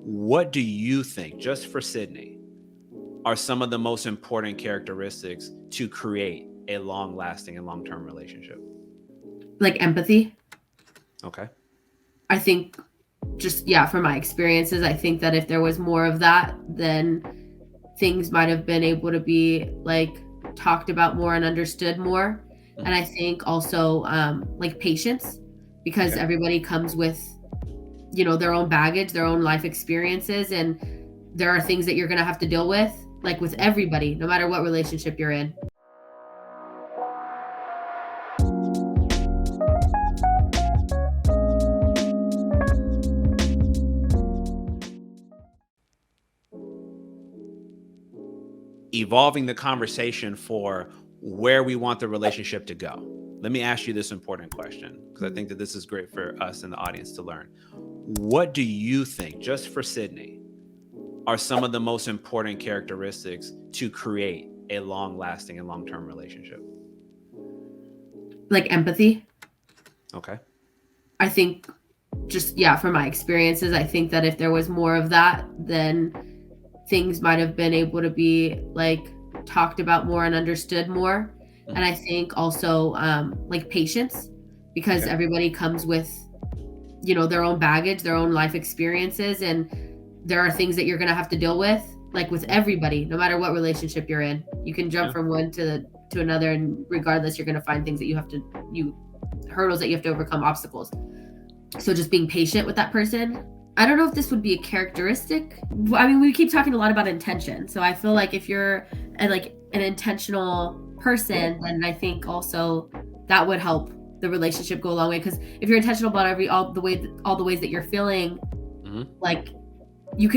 What do you think, just for Sydney, are some of the most important characteristics to create a long-lasting and long-term relationship? Like empathy. Okay. I think just, yeah, from my experiences, I think that if there was more of that, then things might have been able to be like talked about more and understood more. And I think also like patience, because Okay. everybody comes with, their own baggage, their own life experiences, and there are things that you're going to have to deal with, like with everybody, no matter what relationship you're in. Evolving the conversation for where we want the relationship to go. Let me ask you this important question, because I think that this is great for us and the audience to learn. What do you think, just for Sydney, are some of the most important characteristics to create a long-lasting and long-term relationship? Like empathy. Okay. I think just, yeah, from my experiences, I think that if there was more of that, then things might have been able to be like talked about more and understood more. And I think also like patience, because Okay. everybody comes with, their own baggage, their own life experiences, and there are things that you're going to have to deal with, like with everybody, no matter what relationship you're in. You can jump Yeah. from one to another, and regardless, you're going to find things that hurdles that you have to overcome, obstacles. So just being patient with that person. I don't know if this would be a characteristic. I mean, we keep talking a lot about intention. So I feel like if you're an intentional person, then I think also that would help the relationship go a long way. Because if you're intentional about all the ways that you're feeling, Mhm. like you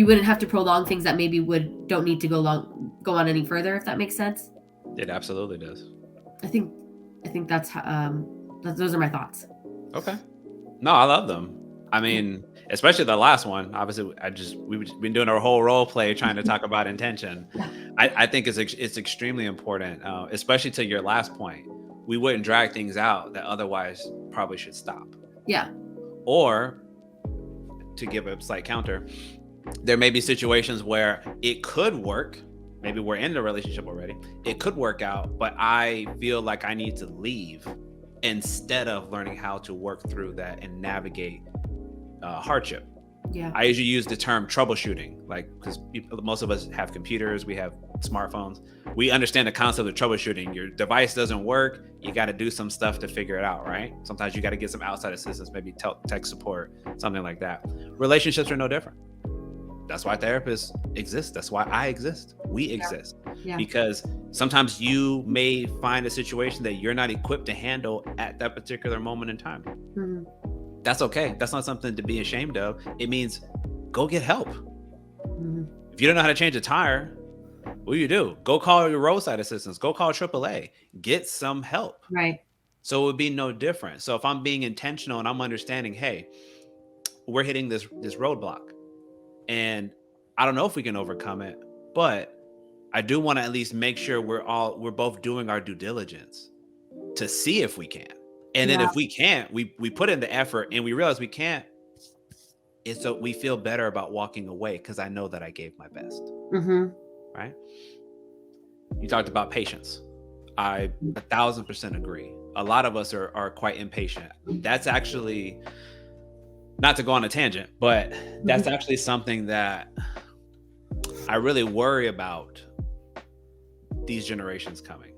wouldn't have to prolong things that maybe don't need to go on any further, if that makes sense. It absolutely does. I think that's those are my thoughts. Okay. No, I love them. I mean, especially the last one. Obviously, we've been doing our whole role play trying to talk about intention. Yeah. I think it's extremely important, especially to your last point. We wouldn't drag things out that otherwise probably should stop. Yeah. Or, to give a slight counter, there may be situations where it could work. Maybe we're in the relationship already. It could work out, but I feel like I need to leave instead of learning how to work through that and navigate hardship. Yeah. I usually use the term troubleshooting, like, because most of us have computers, we have smartphones. We understand the concept of troubleshooting. Your device doesn't work, you got to do some stuff to figure it out, right? Sometimes you got to get some outside assistance, maybe tech support, something like that. Relationships are no different. That's why therapists exist. That's why I exist. We exist. Yeah. Because sometimes you may find a situation that you're not equipped to handle at that particular moment in time. Mm-hmm. That's okay. That's not something to be ashamed of. It means go get help. Mm-hmm. If you don't know how to change a tire, what do you do? Go call your roadside assistance. Go call AAA. Get some help. Right. So it would be no different. So if I'm being intentional and I'm understanding, hey, we're hitting this roadblock, and I don't know if we can overcome it, but I do want to at least make sure we're both doing our due diligence to see if we can. And then if we can't, we put in the effort and we realize we can't. It's so we feel better about walking away because I know that I gave my best. Mm-hmm. Right? You talked about patience. I 1,000% agree. A lot of us are quite impatient. That's actually, not to go on a tangent, but that's actually something that I really worry about these generations coming.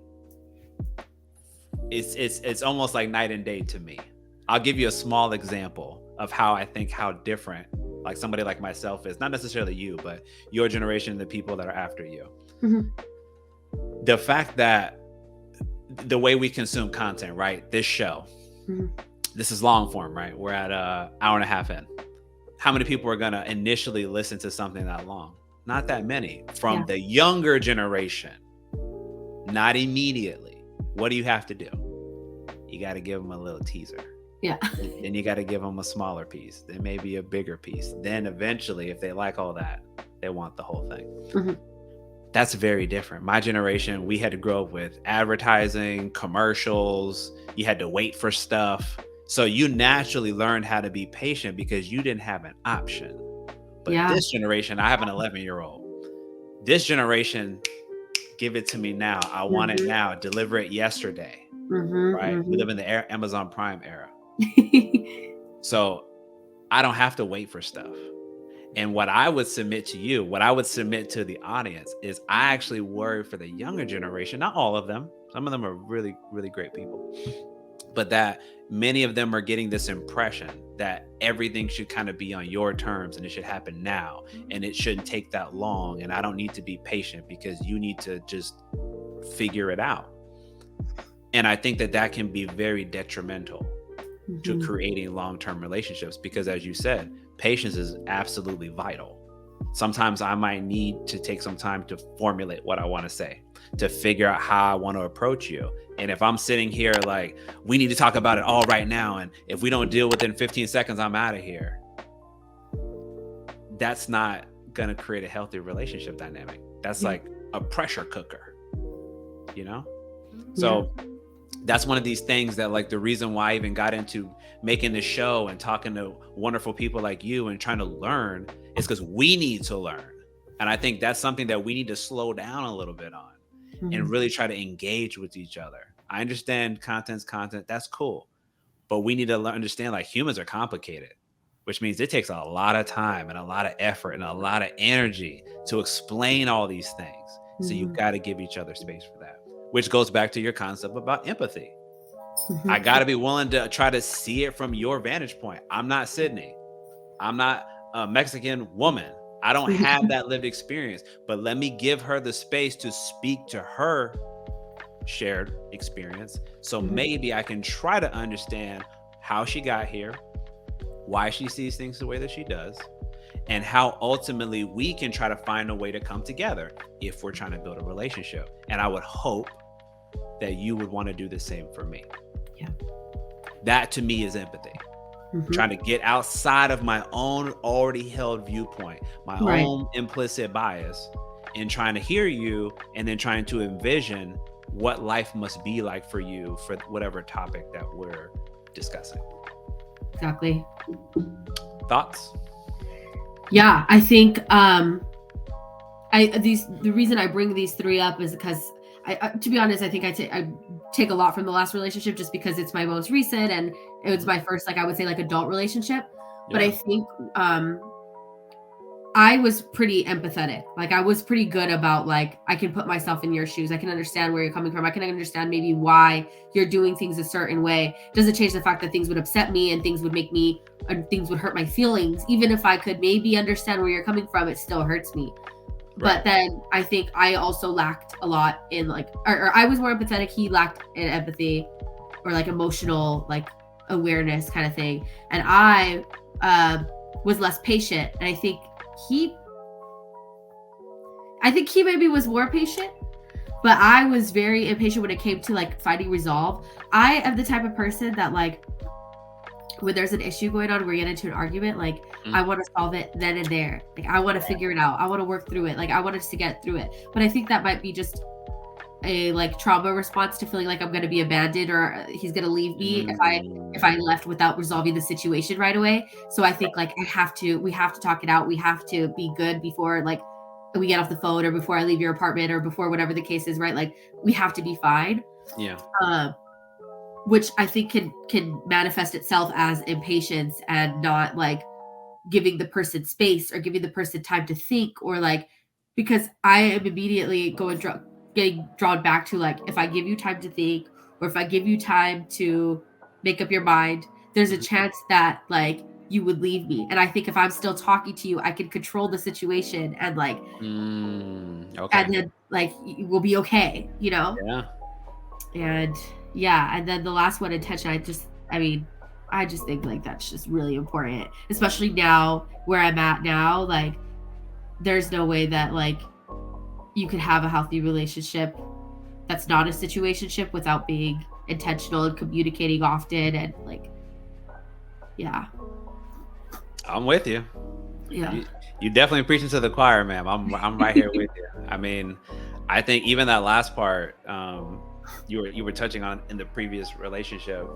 It's almost like night and day to me. I'll give you a small example of how different like somebody like myself is. Not necessarily you, but your generation, the people that are after you. Mm-hmm. The fact that the way we consume content, right? This show, this is long form, right? We're at an hour and a half in. How many people are gonna initially listen to something that long? Not that many. From the younger generation, not immediately. What do you have to do? You got to give them a little teaser. Yeah. Then you got to give them a smaller piece. Then maybe a bigger piece. Then eventually, if they like all that, they want the whole thing. Mm-hmm. That's very different. My generation, we had to grow up with advertising, commercials. You had to wait for stuff. So you naturally learned how to be patient because you didn't have an option. But Yeah. this generation, I have an 11-year-old. This generation, give it to me now. I want it now. Deliver it yesterday. Right? We live in the Amazon Prime era. So I don't have to wait for stuff. And what I would submit to you, what I would submit to the audience is I actually worry for the younger generation, not all of them. Some of them are really, really great people, but that many of them are getting this impression that everything should kind of be on your terms and it should happen now and it shouldn't take that long. And I don't need to be patient because you need to just figure it out. And I think that that can be very detrimental to creating long-term relationships because, as you said, patience is absolutely vital. Sometimes I might need to take some time to formulate what I want to say, to figure out how I want to approach you. And if I'm sitting here like, we need to talk about it all right now, and if we don't deal within 15 seconds, I'm out of here. That's not going to create a healthy relationship dynamic. That's like a pressure cooker, you know? So that's one of these things that, like, the reason why I even got into making the show and talking to wonderful people like you and trying to learn is because we need to learn. And I think that's something that we need to slow down a little bit on and really try to engage with each other. I understand content's content. That's cool. But we need to understand, like, humans are complicated, which means it takes a lot of time and a lot of effort and a lot of energy to explain all these things. So you've got to give each other space for that, which goes back to your concept about empathy. I got to be willing to try to see it from your vantage point. I'm not Sydney. I'm not a Mexican woman. I don't have that lived experience, but let me give her the space to speak to her shared experience. So maybe I can try to understand how she got here, why she sees things the way that she does, and how ultimately we can try to find a way to come together if we're trying to build a relationship. And I would hope that you would want to do the same for me. Yeah. That to me is empathy. Trying to get outside of my own already held viewpoint, my own implicit bias, and trying to hear you and then trying to envision what life must be like for you for whatever topic that we're discussing. Exactly. Thoughts? Yeah, I think the reason I bring these three up is because I to be honest, I think I take a lot from the last relationship just because it's my most recent and it was my first, like, I would say, like, adult relationship. But I think I was pretty empathetic. Like, I was pretty good about, like, I can put myself in your shoes. I can understand where you're coming from. I can understand maybe why you're doing things a certain way. Doesn't change the fact that things would upset me and things would make me, and things would hurt my feelings. Even if I could maybe understand where you're coming from, it still hurts me. But then I think I also lacked a lot in, like, or I was more empathetic. He lacked in empathy or, like, emotional, like, awareness kind of thing. And I was less patient. And I think he maybe was more patient, but I was very impatient when it came to, like, finding resolve. I am the type of person that, like, when there's an issue going on, we get into an argument, like, I want to solve it then and there. Like, I want to figure it out. I want to work through it. Like, I want us to get through it. But I think that might be just a, like, trauma response to feeling like I'm going to be abandoned or he's going to leave me if I left without resolving the situation right away. So I think, like, we have to talk it out. We have to be good before, like, we get off the phone or before I leave your apartment or before whatever the case is, right? Like, we have to be fine. Yeah. Which I think can manifest itself as impatience and not, like, giving the person space or giving the person time to think, or, like, because I am immediately getting drawn back to, like, if I give you time to think or if I give you time to make up your mind, there's a chance that, like, you would leave me. And I think if I'm still talking to you, I can control the situation and, like, okay. and then, like, we'll be okay, you know? Yeah. And then the last one, intention, I just think, like, that's just really important, especially now where I'm at now. Like, there's no way that, like, you could have a healthy relationship that's not a situationship without being intentional and communicating often and, like, I'm with you. Yeah. You definitely preaching to the choir, ma'am. I'm right here with you. I mean, I think even that last part you were touching on in the previous relationship,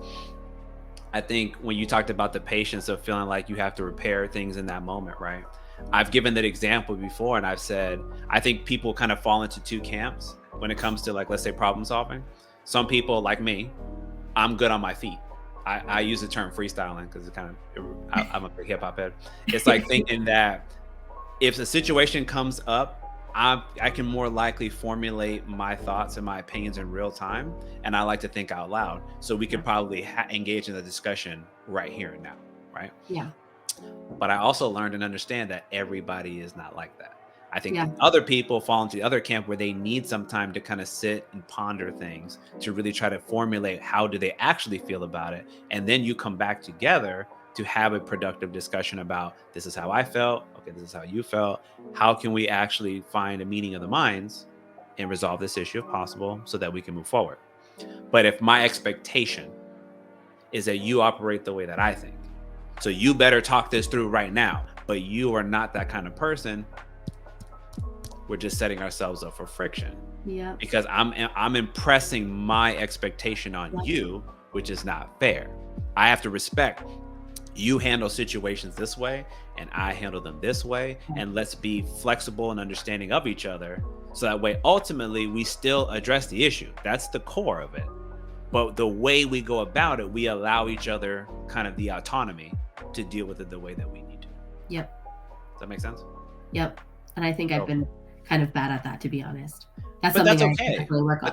I think when you talked about the patience of feeling like you have to repair things in that moment, right? I've given that example before and I've said, I think people kind of fall into two camps when it comes to, like, let's say problem solving. Some people like me, I'm good on my feet. I use the term freestyling because it kind of, I'm a big hip hop head. It's like thinking that if a situation comes up, I can more likely formulate my thoughts and my opinions in real time. And I like to think out loud. So we could Yeah. probably engage in the discussion right here and now. Right. Yeah. But I also learned and understand that everybody is not like that. I think Yeah. that other people fall into the other camp where they need some time to kind of sit and ponder things to really try to formulate how do they actually feel about it. And then you come back together to have a productive discussion about, this is how I felt. Okay, this is how you felt. How can we actually find a meeting of the minds and resolve this issue if possible so that we can move forward? But if my expectation is that you operate the way that I think, so you better talk this through right now, but you are not that kind of person, we're just setting ourselves up for friction Yeah. because I'm impressing my expectation on Yeah. you, which is not fair. I have to respect you handle situations this way and I handle them this way, and let's be flexible and understanding of each other so that way ultimately we still address the issue. That's the core of it. But the way we go about it, we allow each other kind of the autonomy to deal with it the way that we need to. Yep. Does that make sense? Yep. And I think I've So, been kind of bad at that, to be honest. That's but something that's I should okay. definitely work on.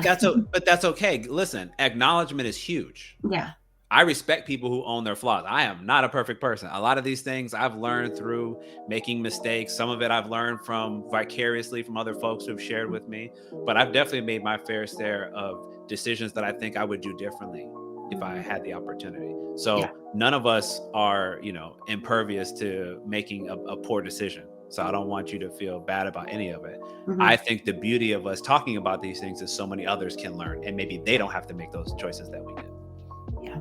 But that's okay. Listen, acknowledgement is huge. Yeah. I respect people who own their flaws. I am not a perfect person. A lot of these things I've learned through making mistakes. Some of it I've learned from vicariously from other folks who've shared with me. But I've definitely made my fair share of decisions that I think I would do differently if I had the opportunity. So Yeah. none of us are, impervious to making a poor decision. So I don't want you to feel bad about any of it. Mhm. I think the beauty of us talking about these things is so many others can learn, and maybe they don't have to make those choices that we did. Yeah.